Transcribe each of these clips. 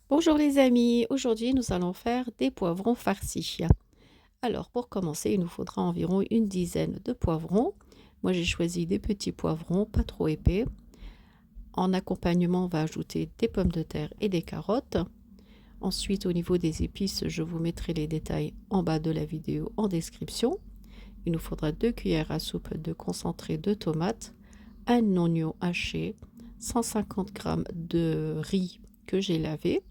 Bonjour les amis, aujourd'hui nous allons faire des poivrons farcis. Alors pour commencer, il nous faudra environ une dizaine de poivrons. Moi j'ai choisi des petits poivrons, pas trop épais. En accompagnement, on va ajouter des pommes de terre et des carottes. Ensuite, au niveau des épices, je vous mettrai les détails en bas de la vidéo en description. Il nous faudra 2 cuillères à soupe de concentré de tomates, un oignon haché, 150 g de riz que j'ai lavé.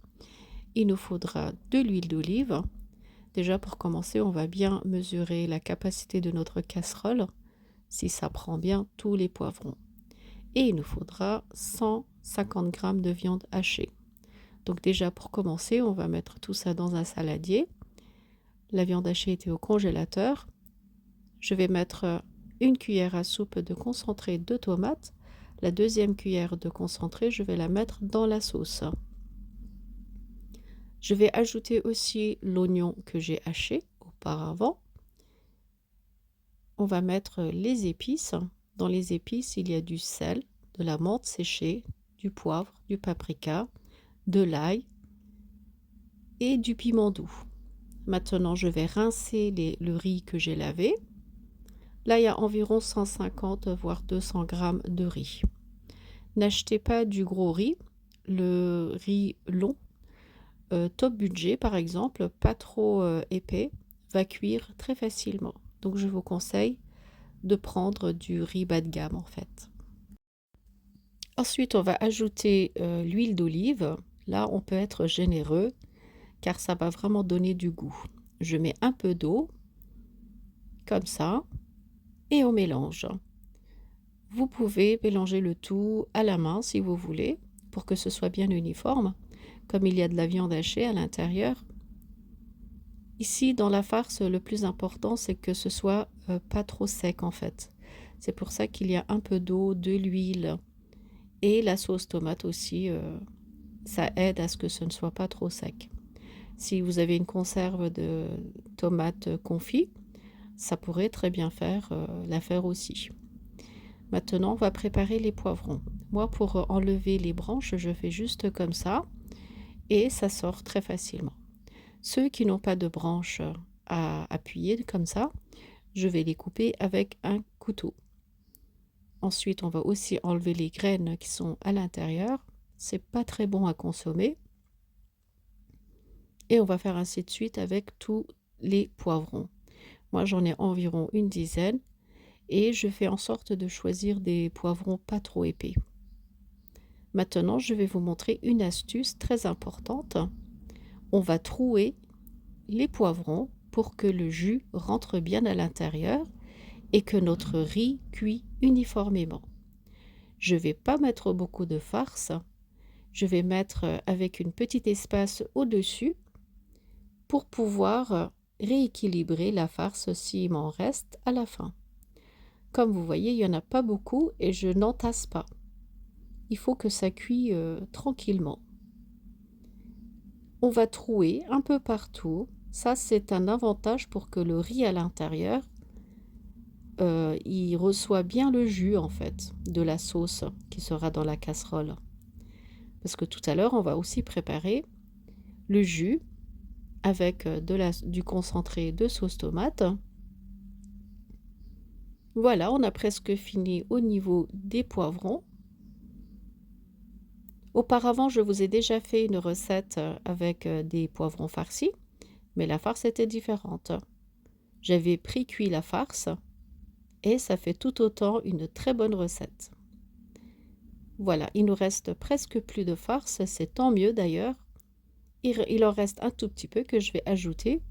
Il nous faudra de l'huile d'olive. Déjà pour commencer, on va bien mesurer la capacité de notre casserole, si ça prend bien tous les poivrons. Et il nous faudra 150 g de viande hachée. Donc déjà pour commencer, on va mettre tout ça dans un saladier. La viande hachée était au congélateur. Je vais mettre une cuillère à soupe de concentré de tomates. La deuxième cuillère de concentré, je vais la mettre dans la sauce. Je vais ajouter aussi l'oignon que j'ai haché auparavant. On va mettre les épices. Dans les épices, il y a du sel, de la menthe séchée, du poivre, du paprika, de l'ail et du piment doux. Maintenant, je vais rincer le riz que j'ai lavé. Là, il y a environ 150 voire 200 g de riz. N'achetez pas du gros riz, le riz long, top budget par exemple, pas trop épais, va cuire très facilement. Donc je vous conseille de prendre du riz bas de gamme en fait. Ensuite, on va ajouter l'huile d'olive. Là, on peut être généreux car ça va vraiment donner du goût. Je mets un peu d'eau, comme ça, et on mélange. Vous pouvez mélanger le tout à la main si vous voulez, pour que ce soit bien uniforme, comme il y a de la viande hachée à l'intérieur. Ici, dans la farce, le plus important, c'est que ce soit pas trop sec en fait. C'est pour ça qu'il y a un peu d'eau, de l'huile et la sauce tomate aussi. Ça aide à ce que ce ne soit pas trop sec. Si vous avez une conserve de tomates confit, ça pourrait très bien faire l'affaire aussi. Maintenant, on va préparer les poivrons. Moi, pour enlever les branches, je fais juste comme ça et ça sort très facilement. Ceux qui n'ont pas de branches à appuyer comme ça, je vais les couper avec un couteau. Ensuite, on va aussi enlever les graines qui sont à l'intérieur. C'est pas très bon à consommer. Et on va faire ainsi de suite avec tous les poivrons. Moi, j'en ai environ une dizaine et je fais en sorte de choisir des poivrons pas trop épais. Maintenant, je vais vous montrer une astuce très importante. On va trouer les poivrons pour que le jus rentre bien à l'intérieur et que notre riz cuit uniformément. Je ne vais pas mettre beaucoup de farce. Je vais mettre avec une petite espace au-dessus pour pouvoir rééquilibrer la farce s'il m'en reste à la fin. Comme vous voyez, il n'y en a pas beaucoup et je n'entasse pas. Il faut que ça cuit tranquillement. On va trouer un peu partout. Ça, c'est un avantage pour que le riz à l'intérieur, il reçoit bien le jus en fait de la sauce qui sera dans la casserole. Parce que tout à l'heure, on va aussi préparer le jus avec du concentré de sauce tomate. Voilà, on a presque fini au niveau des poivrons. Auparavant, je vous ai déjà fait une recette avec des poivrons farcis, mais la farce était différente. J'avais pré-cuit la farce et ça fait tout autant une très bonne recette. Voilà, il nous reste presque plus de farce, c'est tant mieux d'ailleurs. Il en reste un tout petit peu que je vais ajouter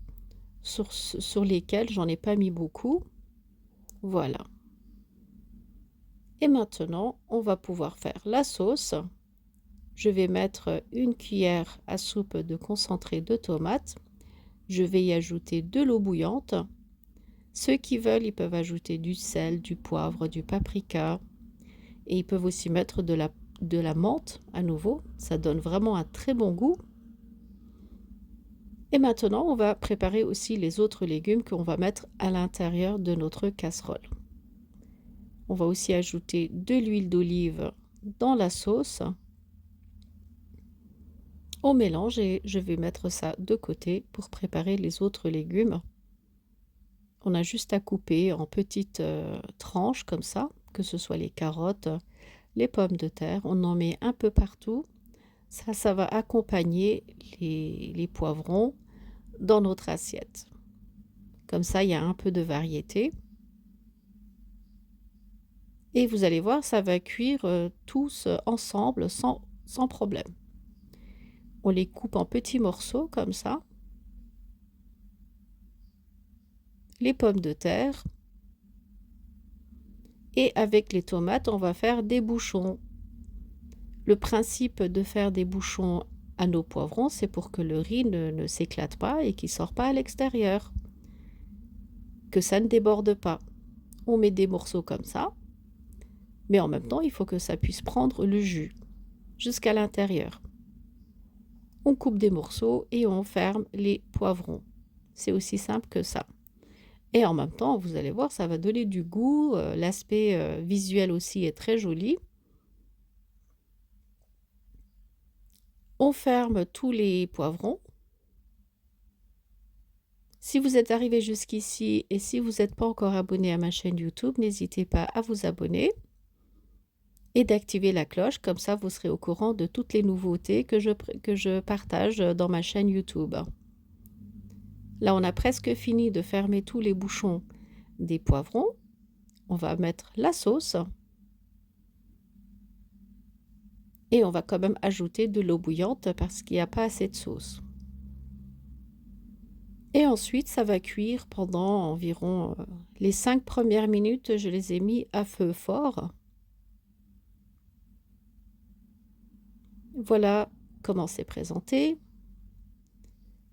sur lesquels j'en ai pas mis beaucoup. Voilà. Et maintenant, on va pouvoir faire la sauce. Je vais mettre une cuillère à soupe de concentré de tomate. Je vais y ajouter de l'eau bouillante. Ceux qui veulent, ils peuvent ajouter du sel, du poivre, du paprika. Et ils peuvent aussi mettre de la menthe à nouveau. Ça donne vraiment un très bon goût. Et maintenant, on va préparer aussi les autres légumes qu'on va mettre à l'intérieur de notre casserole. On va aussi ajouter de l'huile d'olive dans la sauce. On mélange et je vais mettre ça de côté pour préparer les autres légumes. On a juste à couper en petites, tranches comme ça, que ce soit les carottes, les pommes de terre, on en met un peu partout. Ça va accompagner les poivrons dans notre assiette. Comme ça, il y a un peu de variété et vous allez voir, ça va cuire, tous, ensemble sans problème. On les coupe en petits morceaux comme ça. Les pommes de terre et avec les tomates, on va faire des bouchons. Le principe de faire des bouchons à nos poivrons, c'est pour que le riz ne s'éclate pas et qu'il ne sort pas à l'extérieur, que ça ne déborde pas. On met des morceaux comme ça, mais en même temps, il faut que ça puisse prendre le jus jusqu'à l'intérieur. On coupe des morceaux et on ferme les poivrons. C'est aussi simple que ça. Et en même temps, vous allez voir, ça va donner du goût. L'aspect visuel aussi est très joli. On ferme tous les poivrons. Si vous êtes arrivé jusqu'ici et si vous n'êtes pas encore abonné à ma chaîne YouTube, n'hésitez pas à vous abonner et d'activer la cloche. Comme ça, vous serez au courant de toutes les nouveautés que je partage dans ma chaîne YouTube. Là, on a presque fini de fermer tous les bouchons des poivrons. On va mettre la sauce. Et on va quand même ajouter de l'eau bouillante parce qu'il n'y a pas assez de sauce. Et ensuite, ça va cuire pendant environ les 5 premières minutes, je les ai mis à feu fort. Voilà comment c'est présenté.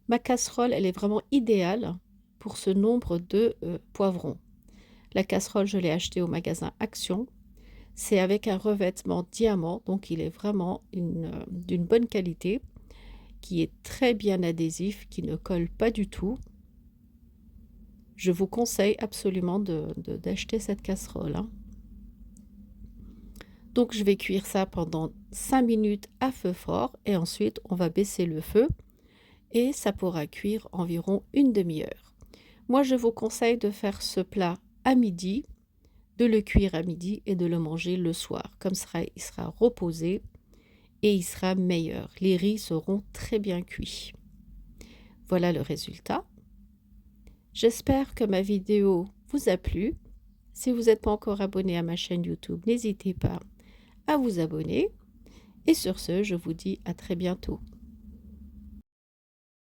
Ma casserole, elle est vraiment idéale pour ce nombre de poivrons. La casserole, je l'ai achetée au magasin Action. C'est avec un revêtement diamant, donc il est vraiment d'une bonne qualité, qui est très bien adhésif, qui ne colle pas du tout. Je vous conseille absolument d'acheter cette casserole, hein. Donc je vais cuire ça pendant 5 minutes à feu fort et ensuite on va baisser le feu et ça pourra cuire environ une demi-heure. Moi je vous conseille de faire ce plat à midi, de le cuire à midi et de le manger le soir. Comme ça, il sera reposé et il sera meilleur. Les riz seront très bien cuits. Voilà le résultat. J'espère que ma vidéo vous a plu. Si vous n'êtes pas encore abonné à ma chaîne YouTube, n'hésitez pas à vous abonner. Et sur ce, je vous dis à très bientôt.